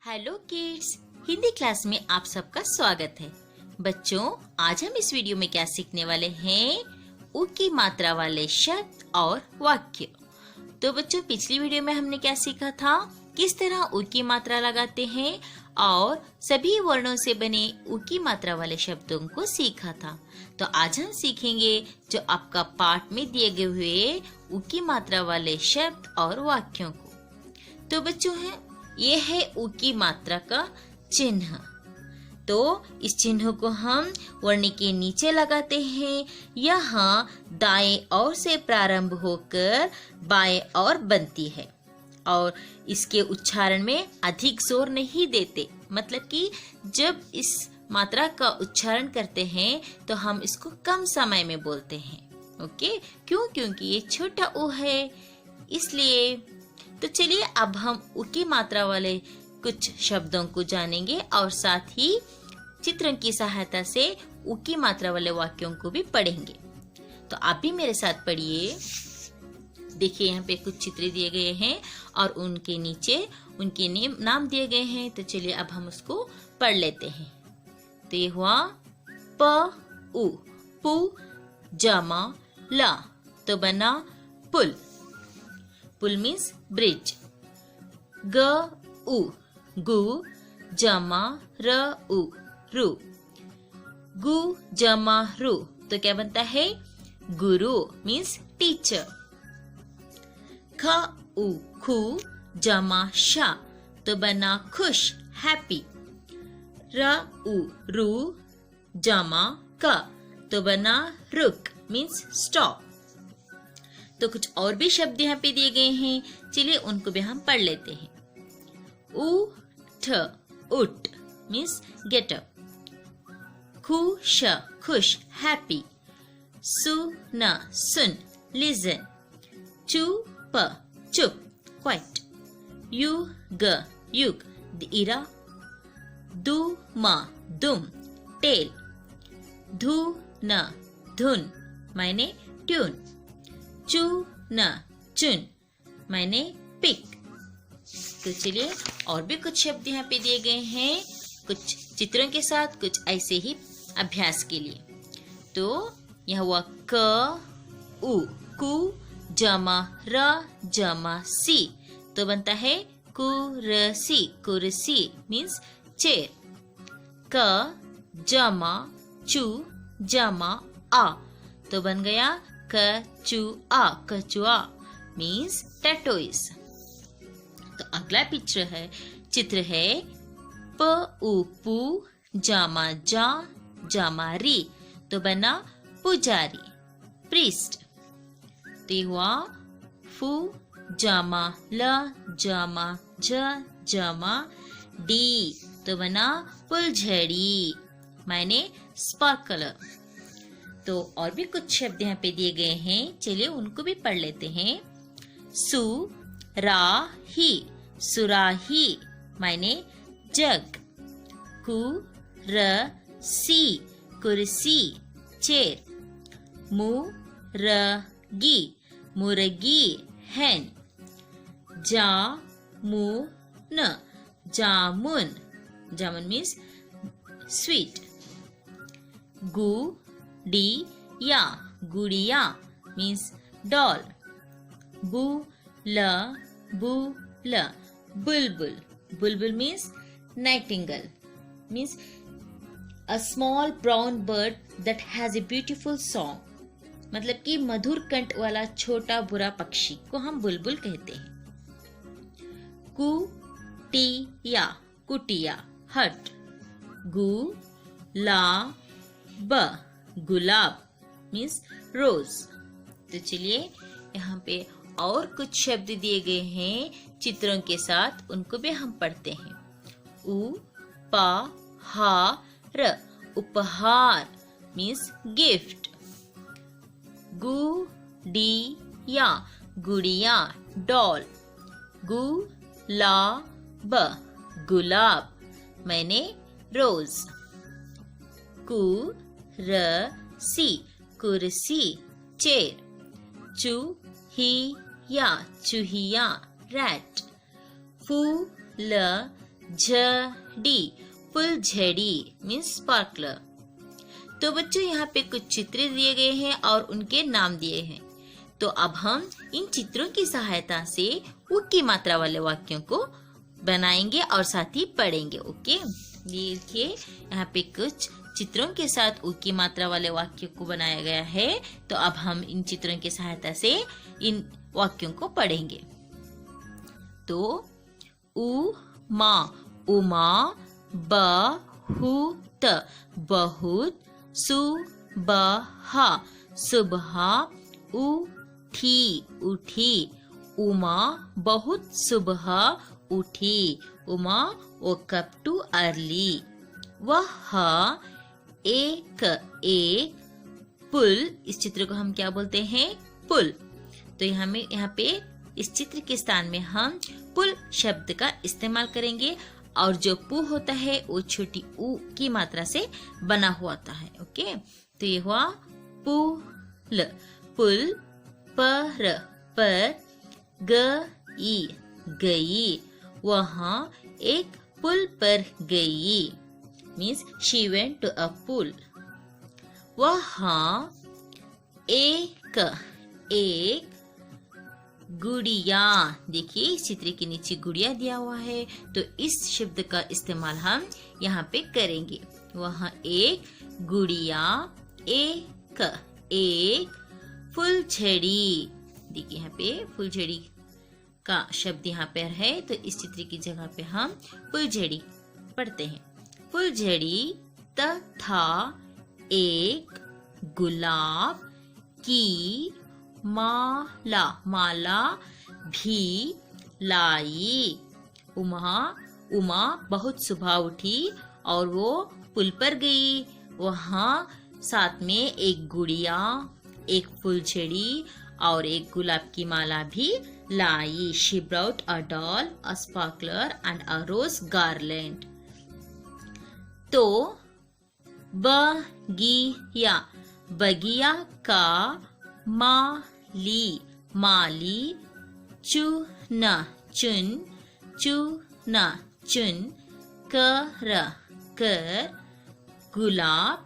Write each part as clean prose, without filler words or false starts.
Hello kids, Hindi class में आप सबका स्वागत है। बच्चों, आज हम इस वीडियो में क्या सीखने वाले हैं? उ की मात्रा वाले शब्द और वाक्य। तो बच्चों, पिछली वीडियो में हमने क्या सीखा था? किस तरह उ की मात्रा लगाते हैं और सभी वर्णों से बने उ की मात्रा वाले शब्दों को सीखा था। तो आज हम सीखेंगे जो आपका पाठ में दिए गए हुए उ की मात्रा वाले शब्द और वाक्यों को। तो बच्चों, ये है उ की मात्रा का चिन्ह। तो इस चिन्ह को हम वर्ण के नीचे लगाते हैं। यहाँ दाएं ओर से प्रारंभ होकर बाएं ओर बनती है और इसके उच्चारण में अधिक जोर नहीं देते। मतलब कि जब इस मात्रा का उच्चारण करते हैं तो हम इसको कम समय में बोलते हैं। ओके, क्यों? क्योंकि ये छोटा उ है, इसलिए। तो चलिए अब हम उ की मात्रा वाले कुछ शब्दों को जानेंगे और साथ ही चित्रों की सहायता से उ की मात्रा वाले वाक्यों को भी पढ़ेंगे। तो आप भी मेरे साथ पढ़िए। देखिए, यहाँ पे कुछ चित्र दिए गए हैं और उनके नीचे उनके नाम दिए गए हैं। तो चलिए अब हम उसको पढ़ लेते हैं। तो ये हुआ प उ, पु जमा ला, तो बना पुल। पुल मीन्स ब्रिज। ग उ, गु जमा र उ, रु। गु जमा रु, तो क्या बनता है? गुरु मीन्स टीचर। ख उ, खु जमा शा, तो बना खुश, हैप्पी। र उ, रु जमा क, तो बना रुक मीन्स स्टॉप। तो कुछ और भी शब्द यहाँ पे दिए गए हैं, चलिए उनको भी हम पढ़ लेते हैं। उठ, उठ मीन्स गेट अप। खुश, खुश, हैप्पी। सुन, सुन, लिसन। चुप, चुप, क्वाइट। युग, युग, द इरा। दुम, दुम, टेल। धुन, धुन मायने ट्यून। चुन, चुन मायने पिक। तो चलिए और भी कुछ शब्द यहाँ पे दिए गए हैं, कुछ चित्रों के साथ, कुछ ऐसे ही अभ्यास के लिए। तो यह हुआ क उ, कु जमा र जमा सी, तो बनता है कुर्सी, कुर्सी मीन्स चेयर। क जमा चु जमा आ, तो बन गया कचुआ, कचुआ मीन्स टैटोइज। तो अगला चित्र है प उ पु जामा जा जामा री, तो बना पुजारी, प्रीस्ट। तो ये हुआ फु जामा ल जामा ज जामा डी, तो बना फुलझड़ी मायने स्पार्कलर। तो और भी कुछ शब्द यहाँ पे दिए गए हैं, चलिए उनको भी पढ़ लेते हैं। सु रा ही, सुराही मायने जग। कु र सी, कुर्सी, चेयर। मु र गी, मुर्गी, हैन। जा मु न, जामुन, जामुन मीन्स स्वीट। गु डी या, गुड़िया means doll. Bull, Bulbul, Bulbul means Nightingale, means a small brown bird that has a beautiful song. मतलब कि मधुर कंठ वाला छोटा बुरा पक्षी को हम बुलबुल कहते हैं। कुटिया, कुटिया, हट। गुलाब, गुलाब मीन्स रोज। तो चलिए यहाँ पे और कुछ शब्द दिए गए हैं चित्रों के साथ, उनको भी हम पढ़ते हैं। उ पा हा र, उपहार मीन्स गिफ्ट। गुड़िया, गुड़िया, डॉल। गुलाब, गुलाब मैंने रोज। कुर्सी, कुर्सी, चेयर। चूहिया, चूहिया, रैट। फूल झड़ी फुलझड़ी मीन्स स्पार्कलर। तो बच्चों यहाँ पे कुछ चित्र दिए गए हैं और उनके नाम दिए हैं। तो अब हम इन चित्रों की सहायता से उ की मात्रा वाले वाक्यों को बनाएंगे और साथ ही पढ़ेंगे। ओके, देखिए यहाँ पे कुछ चित्रों के साथ उ की मात्रा वाले वाक्यों को बनाया गया है। तो अब हम इन चित्रों की सहायता से इन वाक्यों को पढ़ेंगे। तो उमा उमा, बहुत बहुत, सुबह सुबह, उठी उठी, उमा बहुत सुबह उठी, Uma woke up too early। वह एक पुल, इस चित्र को हम क्या बोलते हैं? पुल। तो यहाँ पे इस चित्र के स्थान में हम पुल शब्द का इस्तेमाल करेंगे और जो पु होता है वो छोटी उ की मात्रा से बना हुआ होता है। ओके, तो ये हुआ पुल। पुल पर गई गई, वहाँ एक पुल पर गई means she went to a pool. वहाँ एक गुड़िया, देखिए इस चित्र के नीचे गुड़िया दिया हुआ है, तो इस शब्द का इस्तेमाल हम यहाँ पे करेंगे। वहाँ एक गुड़िया, एक फुलझड़ी, देखिए यहाँ पे फुलझड़ी का शब्द यहाँ पर है, तो इस चित्र की जगह पे हम फुलझड़ी पढ़ते हैं। फुलझड़ी तथा एक गुलाब की माला भी लाई। उमा बहुत सुबह उठी और वो पुल पर गई। वहाँ साथ में एक गुड़िया, एक फुलझड़ी और एक गुलाब की माला भी लाई। She brought a doll, a sparkler and a rose garland। तो बगिया का माली चुन कर गुलाब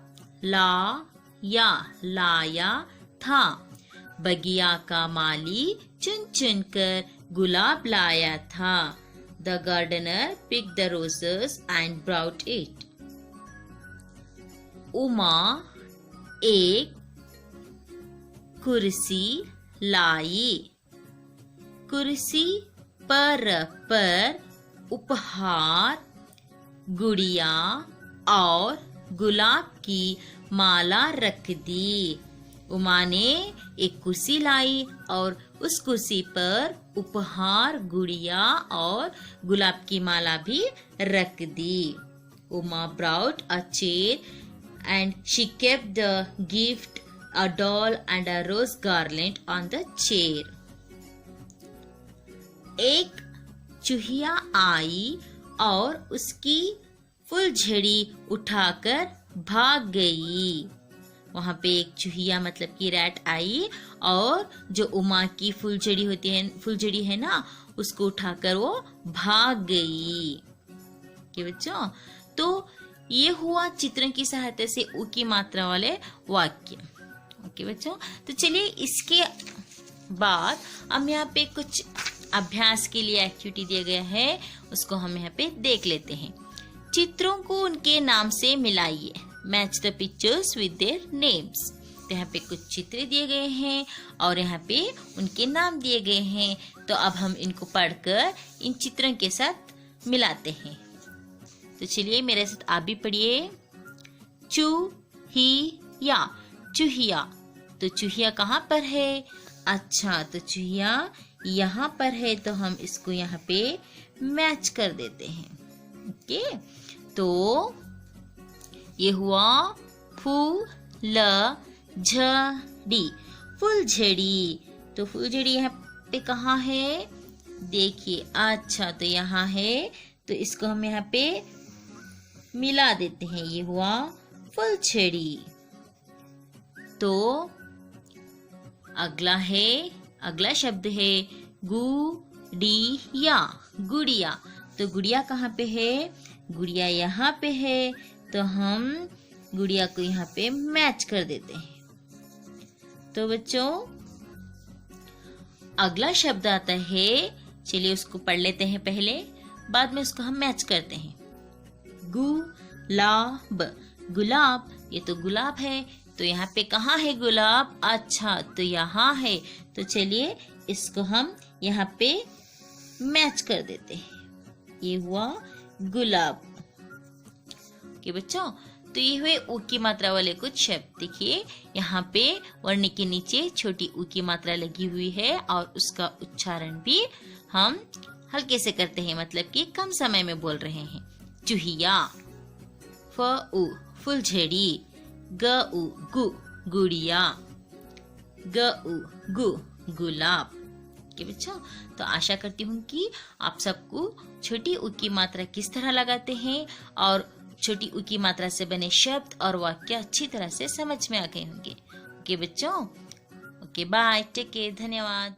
लाया था। बगिया का माली चुन कर गुलाब लाया था। The gardener picked the roses and brought it। Uma एक कुर्सी लाई। कुर्सी पर उपहार, गुड़िया और गुलाब की माला रख दी। उमा ने एक कुर्सी लाई और उस कुर्सी पर उपहार, गुड़िया और गुलाब की माला भी रख दी। Uma brought a chair and she kept the gift, a doll and a rose garland on the chair। एक चूहिया आई और उसकी फुलझड़ी उठाकर भाग गई। वहाँ पे एक चूहिया मतलब कि रैट आई और जो उमा की फुलझड़ी है ना, उसको उठाकर वो भाग गई। के बच्चों, तो ये हुआ चित्रों की सहायता से उ की मात्रा वाले वाक्य। ओके बच्चों, तो चलिए इसके बाद हम यहाँ पे कुछ अभ्यास के लिए एक्टिविटी दिया गया है, उसको हम यहाँ पे देख लेते हैं। चित्रों को उनके नाम से मिलाइए। Match the pictures with their names. तो यहाँ पे कुछ चित्र दिए गए हैं और यहाँ पे उनके नाम दिए गए हैं। तो अब हम इनको पढ़कर इन चित्रों के साथ मिलाते हैं। तो चलिए मेरे साथ आप भी पढ़िए। चूहिया, चूहिया। तो चूहिया कहाँ पर है? अच्छा, तो चूहिया यहाँ पर है, तो हम इसको यहाँ पे मैच कर देते हैं। ओके, तो ये हुआ फूलझड़ी, फुलझड़ी। तो फुलझड़ी यहाँ पे कहाँ है? देखिए, अच्छा तो यहाँ है, तो इसको हम यहाँ पे मिला देते हैं। ये हुआ फुलझड़ी। तो अगला शब्द है गुड़िया, गुड़िया। तो गुड़िया कहाँ पे है? गुड़िया यहाँ पे है, तो हम गुड़िया को यहाँ पे मैच कर देते हैं। तो बच्चों अगला शब्द आता है, चलिए उसको पढ़ लेते हैं पहले, बाद में उसको हम मैच करते हैं। गुलाब, गुलाब, ये तो गुलाब है, तो यहाँ पे कहाँ है गुलाब? अच्छा, तो यहाँ है, तो चलिए इसको हम यहाँ पे मैच कर देते हैं। ये हुआ गुलाब। ओके बच्चों, तो ये हुए ऊ की मात्रा वाले कुछ शब्द। देखिए यहाँ पे वर्ण के नीचे छोटी ऊ की मात्रा लगी हुई है और उसका उच्चारण भी हम हल्के से करते हैं, मतलब कि कम समय में बोल रहे हैं। चूहिया, फ उ फुलझड़ी, ग उ गु गुड़िया, ग उ गु गुलाब। के बच्चों, तो आशा करती हूँ कि आप सबको छोटी ऊ की मात्रा किस तरह लगाते हैं और छोटी ऊ की मात्रा से बने शब्द और वाक्य अच्छी तरह से समझ में आ गए होंगे। ओके बच्चों, ओके बाय, टेक केयर, धन्यवाद।